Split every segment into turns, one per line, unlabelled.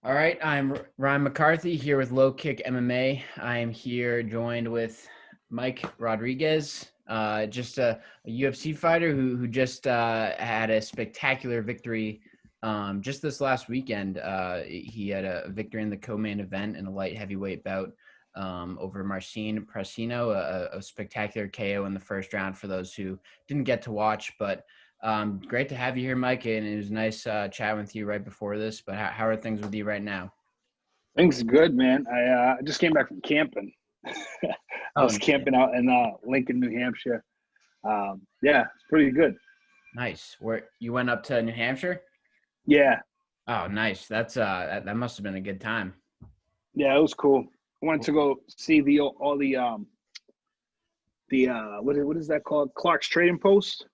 All right, I'm Ryan Maccarthy here with Low Kick MMA. I am here joined with Mike Rodriguez, just a UFC fighter who just had a spectacular victory just this last weekend. He had a victory in the co-main event in a light heavyweight bout over Marcin Prachnio, a spectacular KO in the first round for those who didn't get to watch, but great to have you here, Mike, and it was nice chatting with you right before this. But how are things with you right now?
Things good, man. I just came back from camping. I
Oh,
was camping out in Lincoln, New Hampshire. Yeah, it's pretty good.
nice. Where you went up to New Hampshire?
Yeah,
Oh, nice. That must have been a good time.
yeah, it was cool. I wanted to go see all the what is that called? Clark's Trading Post.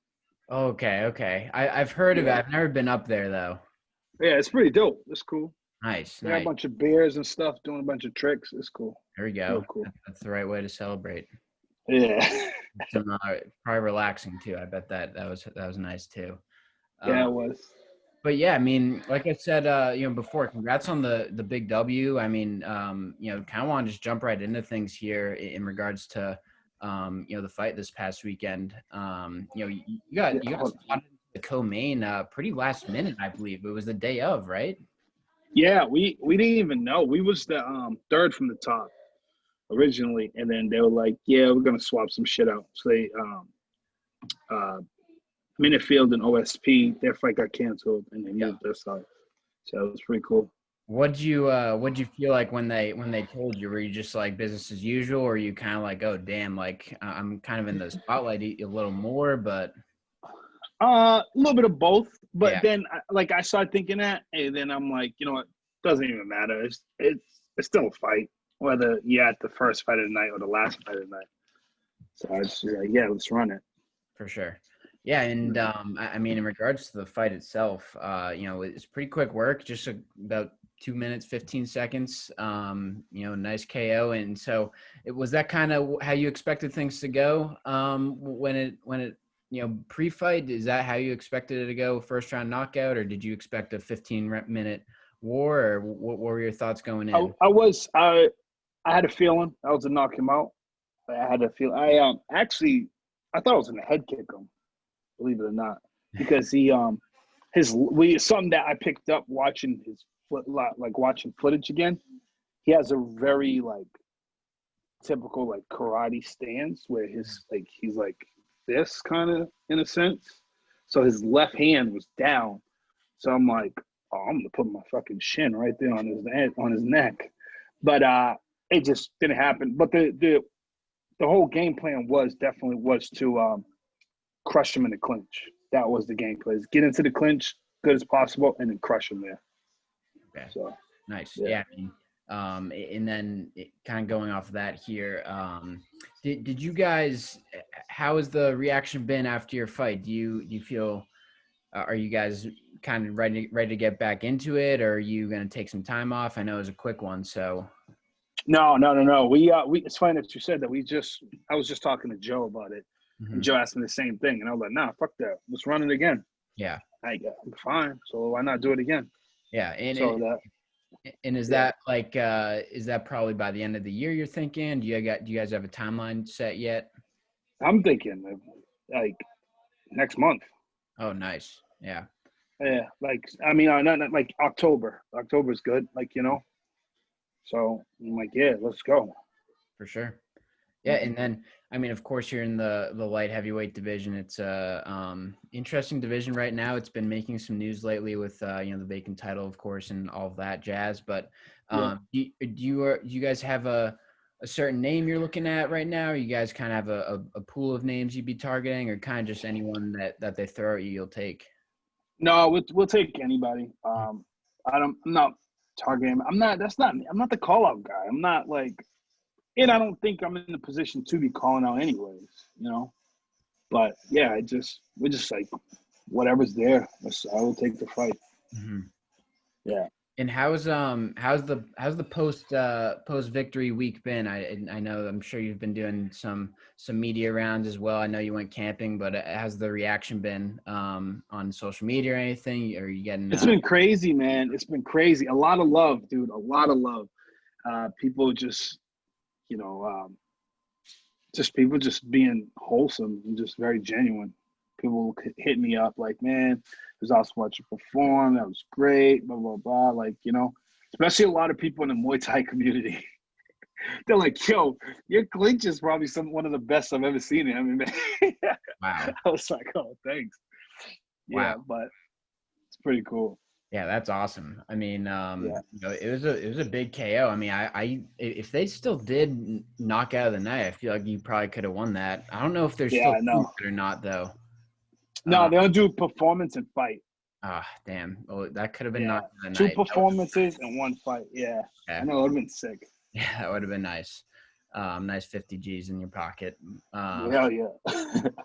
Okay, okay. I've heard of it.
Yeah,
I've never been up there though.
yeah, it's pretty dope. It's cool.
Nice,
They got a
nice.
bunch of bears and stuff, doing a bunch of tricks. It's cool.
There we
Real
go.
cool.
That's the right way to celebrate.
Yeah,
Some probably relaxing too. I bet that was nice too.
yeah,
Um,
it was.
but yeah, I mean, like I said, before, congrats on the big W. I mean, kind of want to just jump right into things here in regards to, the fight this past weekend. You got
Hold on.
spotted in the co-main, pretty last minute, I believe. It was the day of, right?
Yeah, we didn't even know. We was the third from the top originally, and then they were like, "Yeah, we're gonna swap some shit out." So they, uh, Minifield and OSP, their fight got canceled, and they
Yeah.
moved their side. So it was pretty cool.
What'd you feel like when they told you? Were you just like business as usual, or you kind of like, oh damn, like I'm kind of in the spotlight a little more, but
A little bit of both, but
yeah,
then like I started thinking that, and then I'm like, you know what? Doesn't even matter. It's still a fight, whether you're at the first fight of the night or the last fight of the night. So I was just like, yeah, let's run it.
for sure. Yeah, and I mean, in regards to the fight itself, it's pretty quick work, just about 2 minutes, 15 seconds. Nice KO, and so it was that kind of how you expected things to go. When it pre-fight, is that how you expected it to go? First round knockout, or did you expect a 15-minute war, or what were your thoughts going
I,
in?
I was I had a feeling I was to knock him out. I had a feel. Actually I thought I was gonna head kick him, believe it or not, because we something that I picked up watching his foot, like watching footage again. He has a very like typical like karate stance where he's like this kind of in a sense. So his left hand was down. So I'm like, oh, I'm gonna put my fucking shin right there on his neck. But it just didn't happen. But the whole game plan was to crush him in the clinch. That was the game plan. Get into the clinch good as possible and then crush him there.
Okay.
So
Nice.
yeah.
Yeah. I mean, and then kind of going off of that here, did you guys? How has the reaction been after your fight? Do you feel? Are you guys kind of ready to get back into it, or are you going to take some time off? I know it was a quick one, so
No. We it's funny that you said that. I was just talking to Joe about it. And
mhm.
Joe asked me the same thing. And I was like, nah, fuck that. Let's run it again.
Yeah,
I'm fine. So why not do it again?
yeah. And
So that
is
yeah.
that like is that probably by the end of the year you're thinking? Do you guys have a timeline set yet?
I'm thinking like next month.
Oh, nice. Yeah.
Yeah. Like I mean not like October. October's good, like, you know. So I'm like, yeah, let's go.
For sure. Yeah, and then I mean, of course, you're in the light heavyweight division. It's a interesting division right now. It's been making some news lately with the vacant title, of course, and all of that jazz. But
Yeah.
do you guys have a certain name you're looking at right now? Or you guys kind of have a pool of names you'd be targeting, or kind of just anyone that they throw at you, you'll take?
No, we'll take anybody. I'm not targeting. I'm not the call out guy. I'm not like, and I don't think I'm in the position to be calling out anyways, you know. But yeah, we're just like whatever's there. I will take the fight.
Mhm.
Yeah.
And how's the post victory week been? I know I'm sure you've been doing some media rounds as well. I know you went camping, but has the reaction been on social media or anything? Are you getting
It's been crazy, man. It's been crazy. A lot of love, dude. A lot of love. People just, you know, just people just being wholesome and just very genuine. People hit me up like, man, it was awesome watching you perform. That was great. Blah blah blah. Like, especially a lot of people in the Muay Thai community. They're like, yo, your clinch is probably one of the best I've ever seen in MMA.
wow.
I was like, oh, thanks. Yeah,
Wow.
but it's pretty cool.
Yeah, that's awesome. I mean,
Yeah.
it was a big KO. I mean, if they still did knock out of the night, I feel like you probably could have won that. I don't know if they're
Yeah,
still
I
doing
know.
it or not though.
No, they don't do performance and fight.
Damn. Well, that could have been
Yeah.
knocked out of the
2
night.
performances and 1 fight. Yeah. I
Yeah,
know, it would have been sick.
yeah, that would have been nice. Nice 50 G's in your pocket.
Hell yeah.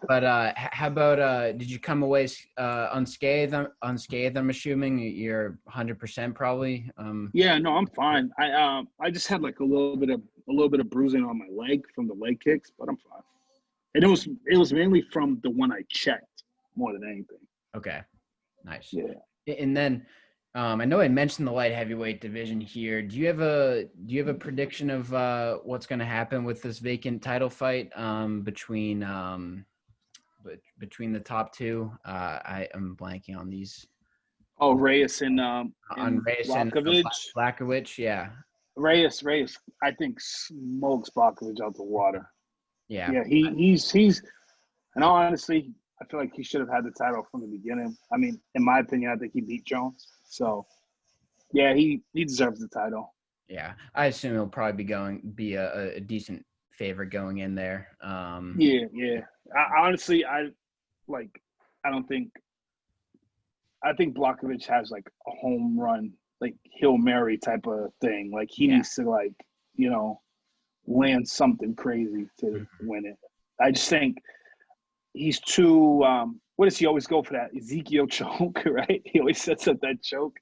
But how about did you come away unscathed? Unscathed, I'm assuming you're 100% probably.
Yeah, no, I'm fine. I just had like a little bit of bruising on my leg from the leg kicks, but I'm fine. And it was mainly from the one I checked more than anything.
Okay, nice.
Yeah.
And then I know I mentioned the light heavyweight division here. Do you have a prediction of what's going to happen with this vacant title fight between the top two? I am blanking on these.
Oh, Reyes
On
and
Reyes and
Blachowicz.
Blachowicz, yeah.
Reyes, I think smokes Blachowicz out the water.
Yeah.
Yeah, he's and honestly, I feel like he should have had the title from the beginning. I mean, in my opinion, I think he beat Jones. So yeah, he deserves the title.
Yeah. I assume he'll probably be a decent favorite going in there.
Yeah. Honestly, like I don't think I think Blachowicz has like a home run, like Hail Mary type of thing. Like he
Yeah.
needs to land something crazy to win it. I just think he's too what does he always go for, that Ezekiel choke, right? He always sets up that choke.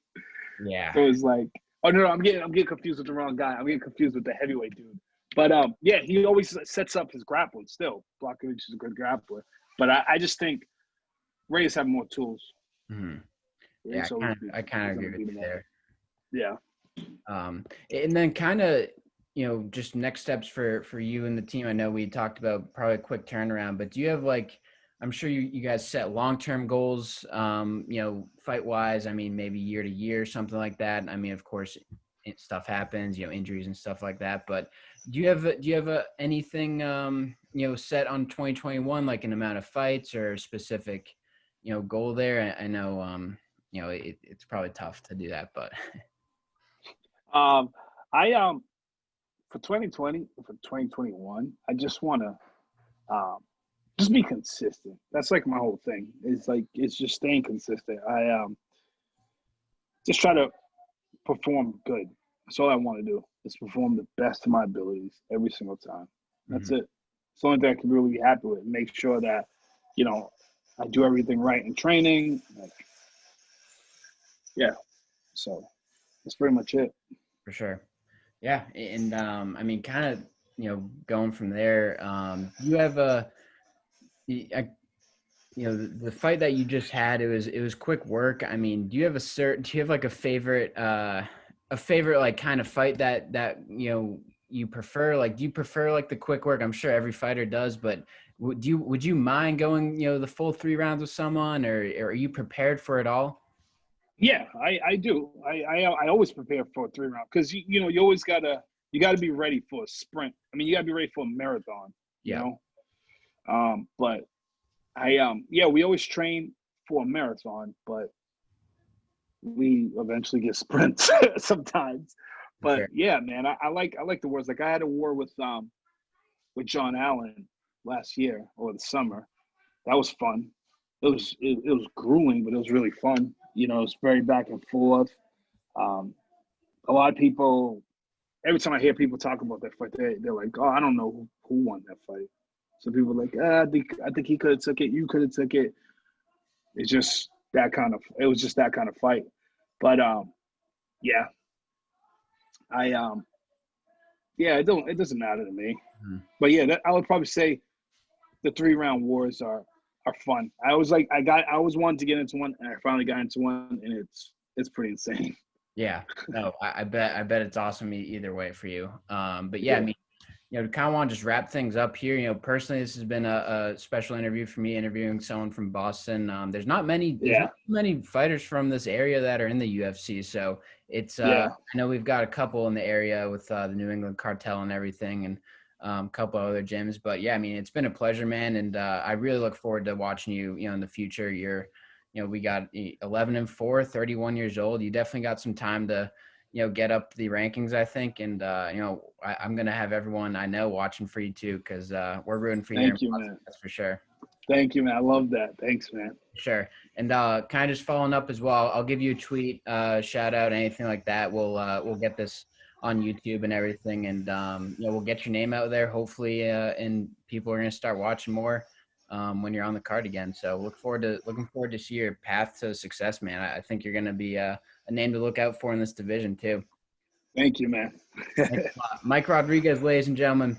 Yeah.
So it's like, oh no, I'm getting confused with the wrong guy. I'm getting confused with the heavyweight dude. But yeah, he always sets up his grappling still. Blachowicz is a good grappler. But I just think Reyes have more tools.
Mhm. Yeah,
Reyes
I kind of agree with you there.
Yeah.
And then kind of, just next steps for you and the team. I know we talked about probably a quick turnaround, but do you have I'm sure you guys set long-term goals, fight wise. I mean, maybe year to year, something like that. I mean, of course, stuff happens, injuries and stuff like that. But do you have anything, set on 2021, like an amount of fights or a specific, goal there? I know, it's probably tough to do that, but
I for 2020, for 2021, I just want to just be consistent. That's like my whole thing. It's just staying consistent. I just try to perform good. That's all I want to do, is perform the best of my abilities every single time. That's it. It's the only thing I can really be happy with. Make sure that, I do everything right in training. Yeah. So that's pretty much it.
for sure. Yeah. And I mean, kind of, going from there, you have the fight that you just had, it was quick work. I mean, do you have like a favorite like kind of fight that you prefer? Like, do you prefer like the quick work? I'm sure every fighter does, but would you mind going, the full 3 rounds with someone, or are you prepared for it all?
Yeah, I do. I always prepare for a 3 round, because you always gotta be ready for a sprint. I mean, you gotta be ready for a marathon.
Yeah.
But yeah, we always train for a marathon, but we eventually get sprints sometimes. But
Sure.
yeah, man, I like the wars. Like I had a war with John Allen last year or the summer. That was fun. It was grueling, but it was really fun. It was very back and forth. A lot of people, every time I hear people talk about that fight, they're like, "Oh, I don't know who won that fight." Some people are like, I think he could have took it. You could have took it. It was just that kind of fight. But Yeah. Yeah, it doesn't matter to me.
Mhm.
But yeah, I would probably say the 3-round wars are fun. I always wanted to get into one, and I finally got into one, and it's pretty insane.
Yeah, no, I bet it's awesome either way for you. But yeah, I
Yeah.
mean, to kind of want to just wrap things up here, personally, this has been a special interview for me, interviewing someone from Boston. There's
Yeah.
not many fighters from this area that are in the UFC, so it's
Yeah.
I know we've got a couple in the area with the New England Cartel and everything, and a couple other gyms. But yeah, I mean, it's been a pleasure, man, and I really look forward to watching you, in the future. We got 11-4, 31 years old. You definitely got some time to get up the rankings, I think. And, I'm going to have everyone I know watching for you too, because we're rooting for you here in
Thank you,
Boston,
man.
that's for sure.
Thank you, man. I love that. Thanks, man.
Sure. And kind of just following up as well, I'll give you a tweet, shout out, anything like that. We'll get this on YouTube and everything. And, we'll get your name out there, hopefully, and people are going to start watching more when you're on the card again. So looking forward to see your path to success, man. I think you're going to be a name to look out for in this division too.
Thank you, man.
Thanks a lot. Mike Rodriguez, ladies and gentlemen.